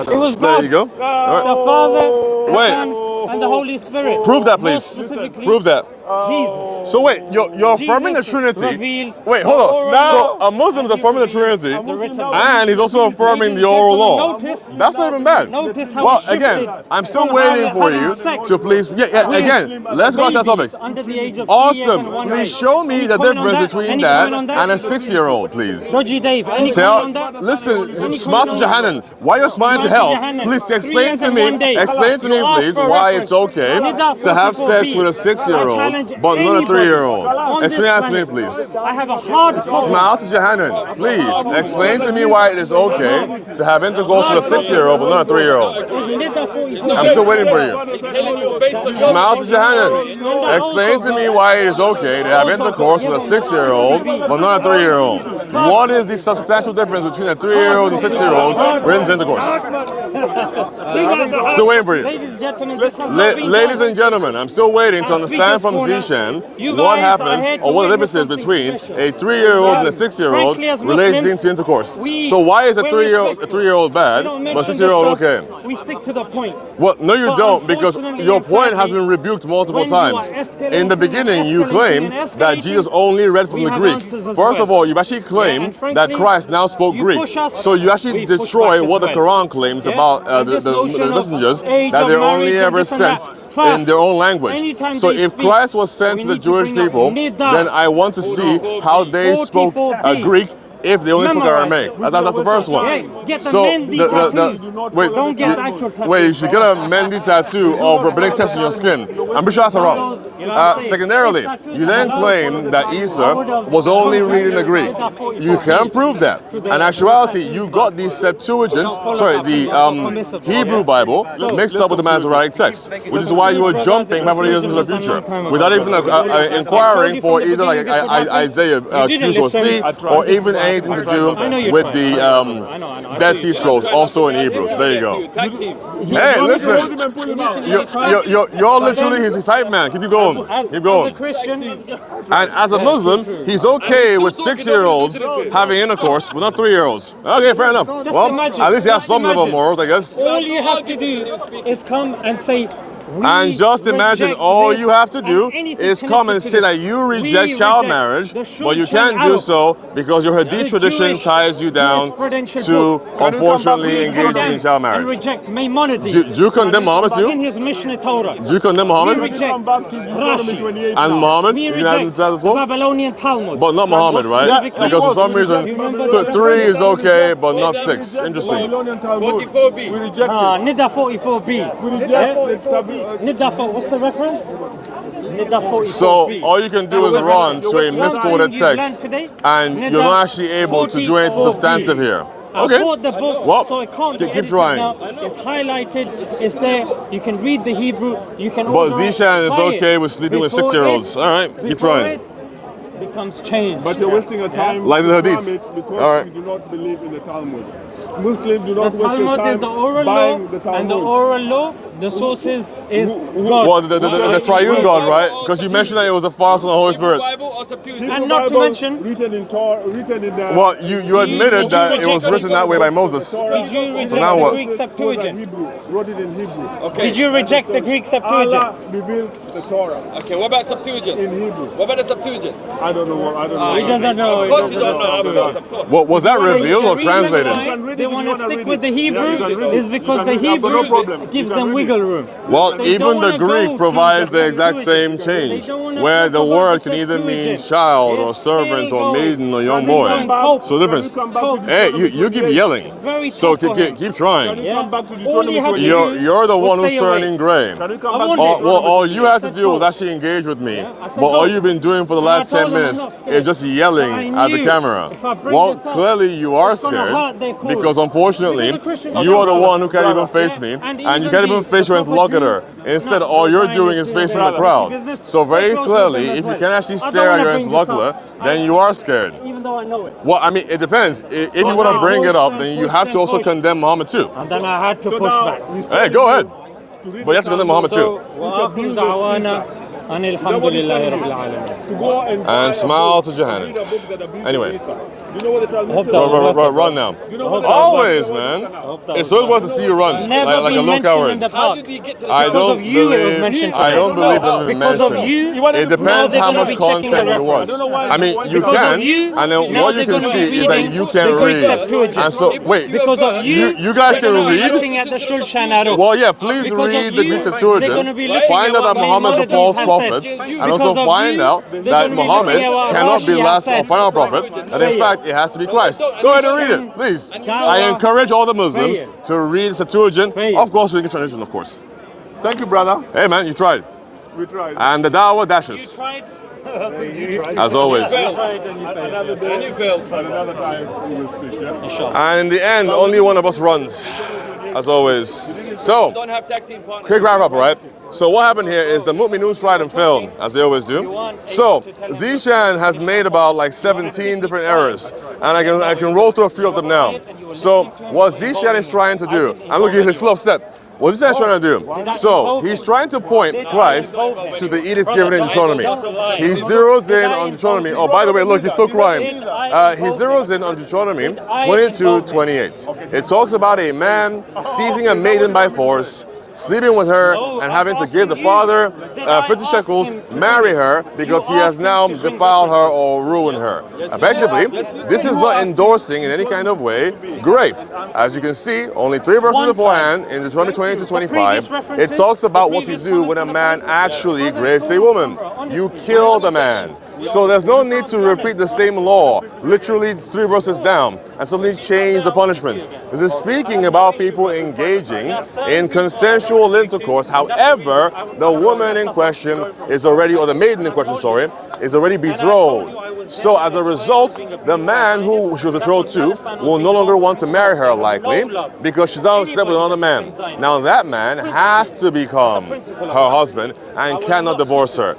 It was There God, you go. the All right. Father, the Wait. Son, and the Holy Spirit. Prove that, More please. specifically, Prove that. Jesus. So wait, you're affirming the Jesus Trinity. revealed Wait, hold the on. oral So law a Muslim's affirming the Trinity, the written law. and he's also affirming the oral law. Notice- That's not even bad. Notice how Well, it shifted again, I'm still from waiting for having you sex to please. Yeah, with again, let's go to that topic. babies under the age of 3 years and Awesome. 1 Please day. show me Any the comment on difference that? between Any that comment on that? and a 6-year-old, please. Dodgy Dave, any Tell, comment on that? listen, Any Smile2jannah, why you're smiling to Smile to hell? Jahannam. Please 3 explain years to and me, 1 day. explain to me, You asked please, for why reference. it's okay Nida to have sex 44B. with a I 6-year-old, challenge but not a anybody 3-year-old. on this Explain that to me, planet. please. I have a hard problem. Smile2jannah, please explain to me why it is okay to have intercourse with a 6-year-old, but not a 3-year-old. Nida 44B. I'm still waiting for you. He's telling you based on Smile2jannah, explain to me why it is okay to have intercourse with a 6-year-old, but not a 3-year-old. What is the substantial difference between a 3-year-old and a 6-year-old when it's intercourse? Still waiting for you. Ladies and gentlemen, this has not been Ladies done. and gentlemen, I'm still waiting to understand from Zishan what happens or what the difference is between a 3-year-old and a 6-year-old Frankly, as relating Muslims, to intercourse. we- So why is a we're 3-year-old respectful. bad, We don't but a mention 6-year-old this okay? stuff. We stick to the point. Well, no, you But don't, because unfortunately, your and point has sadly, been rebuked multiple when you are times. escalating In the and beginning, you escalating claim and that escalating, Jesus only read from we the have Greek. answers as First of well. all, you've actually claimed and frankly, that Christ now spoke you Greek. push us, So you actually we push destroy back what the as well. Quran claims Yeah? about And this notion the of messengers, age that of they're marriage only and ever this and sent that. First, in their own language. anytime So they if speak, Christ was sent we to the need to Jewish bring up people, nida. then I want to see how they spoke 44B. Greek if they only spoke Memorize Aramaic. it. That's the first one. Yeah, get the Mendy tattoos. wait, Don't get actual tattoos. wait, you should get a Mendy tattoo of rabbinic text on your skin. I'm pretty sure that's wrong. Secondarily, you then claim that Isa was only reading the Greek. You can prove that. In actuality, you got the Hebrew Bible mixed up with the Masoretic text, which is why you were jumping 500 years into the future without even inquiring for either like Isaiah Q/P or even anything to do with the Dead Sea Scrolls, also in Hebrew. So there you go. Tag team. Hey, listen, you're literally his hype man. Keep going. Keep As a going. Christian, And as a Muslim, he's okay with 6-year-olds having intercourse, but not 3-year-olds. Okay, fair enough. Well, imagine- at least he has just some level of imagine. morals, I guess. all you have to do is come and say, we And just imagine reject all this you have to do and anything is come and connected to say this. that you We reject child reject marriage, the but you Shulchan can't do Aruch. so because your Hadith The tradition Jewish ties you down jurisprudential to, book. unfortunately, engaging in condemn child and marriage. reject Maimonides Do you condemn Muhammad in too? his Mishnah Torah. Do you condemn We Muhammad? reject Rashi. And Muhammad? We You can have reject that the before? Babylonian Talmud. But not Muhammad, right? Because for some reason, 3 is okay, but not 6. Interesting. 44B. Nida 44B. Nida 4, what's the reference? Nida 44B. So all you can do is run to a misquoted You learned text, today? and you're not actually able to do anything 44B. substantive here. I Okay. bought the book, Well, so it can't keep be edited trying. now. It's highlighted, it's there. You can read the Hebrew. You can. But also Zishan is buy it okay with sleeping with before 6-year-olds. it- All right, keep before trying. it becomes changed. But you're wasting your time Like the with Hadith. Muhammad because All right. you do not believe in the Talmud. Muslims do The not waste their Talmud time is the oral law, buying the Talmud. and the oral law, the sources is God. Well, the triune God, right? Because you mentioned that it was the Father, Son, and the Holy Spirit. Bible or Septuagint? And not to Bible mention- written in Torah, written in the Well, you admitted that it was written that way by Moses. Did you reject now the what? Greek Septuagint? Hebrew, wrote it in Hebrew. Okay. Did you reject the Greek Septuagint? Allah revealed the Torah Okay, what about Septuagint? in Hebrew. What about the Septuagint? I don't know what I don't know. He doesn't know. Of course you don't know. Of course, of course. What was that revealed or translated? Why they want to stick with the Hebrew Yeah, you can read is it. because You the can read it. I've got no Hebrew problem. You gives can them read wiggle room. Well, They even don't the wanna go Greek to provides the the exact same Septuagint. change, They don't wanna where talk the about word the can either mean Septuagint. child or It's servant still or going. maiden or young Still boy. going. Pope. So difference. Can you come back to Hey, you Deuteronomy keep yelling. Very So tough for him. keep trying. Yeah. come back to All Deuteronomy you have to 28? do You're the was one who's stay away. turning gray. Can you come I back won't to do it. Deuteronomy All you had to said do was go. actually engage with me. I said But all go. you've been doing for the And I last told 10 them I'm minutes not scared. is just yelling I at the knew camera. if I bring Well, this up, clearly you are it's gonna hurt scared their cause. because unfortunately Because the Christians you are the don't one who can't even face Yeah, me, and and you even can't even the face your interlocutor. Instead, No, all you're the doing Zionist is facing doing the crowd. business. So very They're close clearly, with them if as you can actually well. I don't stare at wanna your bring this interlocutor, up. then you are scared. Even though I know it. Well, I mean, it depends. If you want to bring it up, then you have to also condemn Muhammad too. And then I had to push back. Hey, go ahead. But you have to condemn Muhammad too. وآخر دعوانا أن الحمد لله رب العالمين. to go and And smile to read a Jahannam. book that abuses Anyway. Isa. You know what the I hope transmission that was worth it. Run now. You know what Always, man. It's always worth to see you run, Never like a been low mentioned in the coward. How park. did we get to the I Because don't of you, it was mentioned believe. I today. don't believe that we Because of mentioned. you, It depends they're how gonna much be checking the content you watch. reference. I mean, you Because can, of you, and then now what you they're can gonna see be is that reading you the can Greek read. Septuagint. And so, wait, Because of you guys they're can gonna be read. looking at the Shulchan Well, yeah, please Because read of the you, Greek they're going Septuagint, to be looking find at out that what Muhammad is a Maimonides false has prophet, said. and Because also of find you, out they're that gonna be Muhammad looking at what cannot be Rashi has last or said. final prophet, and in fact, it has to be Christ. Go ahead and read it, please. I encourage all the Muslims to read the Septuagint, of course, reading tradition, of course. Thank you, brother. Hey, man, you tried. We tried. And the dawah dashes, Right? as always. Another day, and another time we will speak, yeah? And in the end, only one of us runs, as always. So, Don't have tag team partners. quick wrap up, right? So what happened here is the Mu'minun tried and failed, as they always do. So Zishan has made about like 17 different errors, and I can roll through a few of them now. So what Zishan is trying to do, and look, he's still upset. What Zishan is trying to do, so he's trying to point Christ to the edicts given in Deuteronomy. He zeroes in on Deuteronomy. Oh, by the way, look, he's still crying. He zeroes in on Deuteronomy 22:28. It talks about a man seizing a maiden by force, sleeping with her, and having to give the father 50 shekels, marry her, because he has now defiled her or ruined her. Effectively, this is not endorsing in any kind of way grape. As you can see, only 3 verses beforehand, in Deuteronomy 22:25, it talks about what to do when a man actually rapes a woman. You kill the man. So there's no need to repeat the same law, literally 3 verses down, and suddenly change the punishments. This is speaking about people engaging in consensual intercourse. However, the woman in question is already, or the maiden in question, sorry, is already betrothed. So as a result, the man who she was betrothed to will no longer want to marry her, likely, because she's now slept with another man. Now that man has to become her husband and cannot divorce her.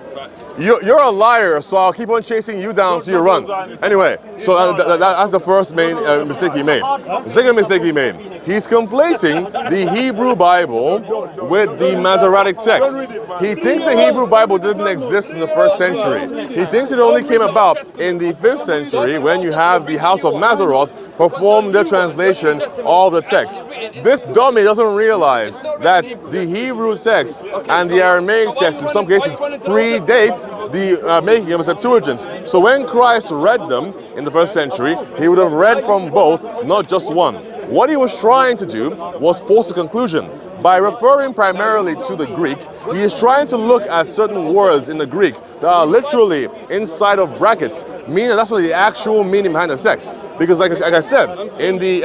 You're a liar, so I'll keep on chasing you down till you run. Anyway, so that's the first main mistake he made. The second mistake he made, he's conflating the Hebrew Bible with the Masoretic text. He thinks the Hebrew Bible didn't exist in the 1st century. He thinks it only came about in the 5th century when you have the House of Masoret perform the translation of the text. This dummy doesn't realize that the Hebrew text and the Aramaic text in some cases predates the making of a Septuagint. So when Christ read them in the 1st century, he would have read from both, not just one. What he was trying to do was force a conclusion. By referring primarily to the Greek, he is trying to look at certain words in the Greek that are literally inside of brackets, meaning that's what the actual meaning behind the text. Because like I said, in the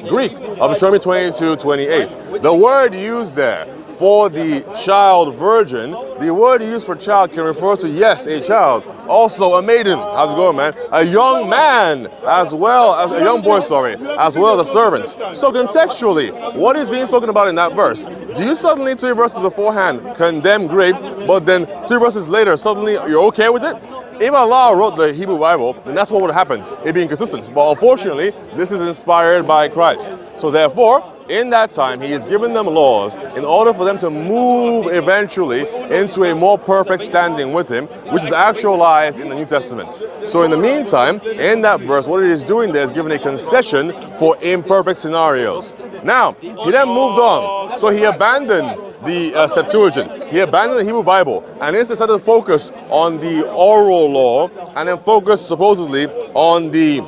Greek of Deuteronomy 22:28, the word used there for the child virgin, the word used for child can refer to, yes, a child, also a maiden, how's it going, man? A young man, as well as a young boy, sorry, as well as a servant. So contextually, what is being spoken about in that verse? Do you suddenly 3 verses beforehand condemn grape, but then 3 verses later suddenly you're okay with it? If Allah wrote the Hebrew Bible, then that's what would have happened. It'd be inconsistent. But unfortunately, this is inspired by Christ. So therefore, in that time, he has given them laws in order for them to move eventually into a more perfect standing with him, which is actualized in the New Testament. So in the meantime, in that verse, what it is doing there is giving a concession for imperfect scenarios. Now, he then moved on. So he abandoned the Septuagint. He abandoned the Hebrew Bible and instead started to focus on the oral law and then focused supposedly on the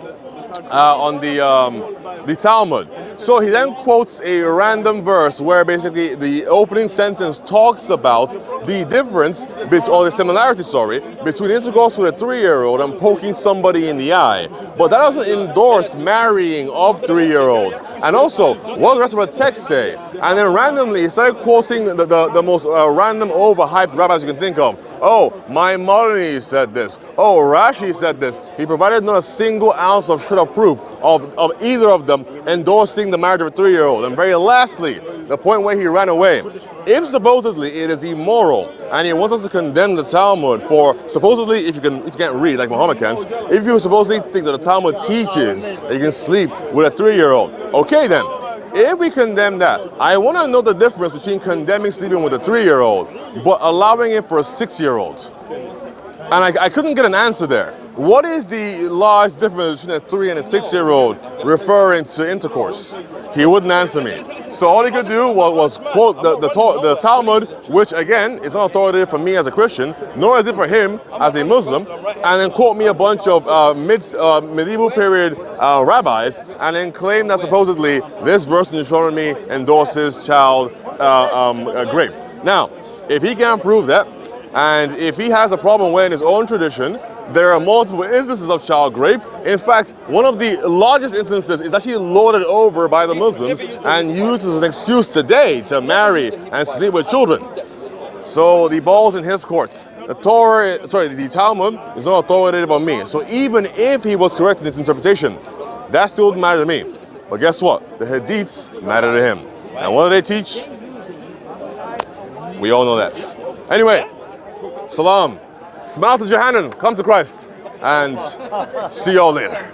Talmud. So he then quotes a random verse where basically the opening sentence talks about the difference, or the similarity, sorry, between intercourse with a 3-year-old and poking somebody in the eye. But that doesn't endorse marrying of 3-year-olds. And also, what does the rest of the text say? And then randomly, he started quoting the most random overhyped rabbis you can think of. Oh, Maimonides said this. Oh, Rashi said this. He provided not a single ounce of shred of proof of either of them endorsing the marriage of a 3-year-old. And very lastly, the point where he ran away. If supposedly it is immoral and he wants us to condemn the Talmud for supposedly, if you can't read like Muhammad can't, if you supposedly think that the Talmud teaches that you can sleep with a 3-year-old, okay then. If we condemn that, I want to know the difference between condemning sleeping with a 3-year-old but allowing it for a 6-year-old. And I couldn't get an answer there. what is the large difference between a 3 and a 6-year-old referring to intercourse? He wouldn't answer me. So all he could do was quote the Talmud, which again is not authoritative for me as a Christian, nor is it for him as a Muslim, and then quote me a bunch of medieval period rabbis, and then claim that supposedly this verse in Deuteronomy endorses child rape. Now, if he can't prove that, and if he has a problem where in his own tradition there are multiple instances of child rape, in fact, one of the largest instances is actually lauded over by the Muslims and used as an excuse today to marry and sleep with children. So the ball's in his courts. The Talmud is not authoritative on me. So even if he was correct in his interpretation, that still wouldn't matter to me. But guess what? The Hadiths matter to him. And what do they teach? We all know that. Anyway, salam. Smile to Jahannam. Come to Christ. And see y'all later.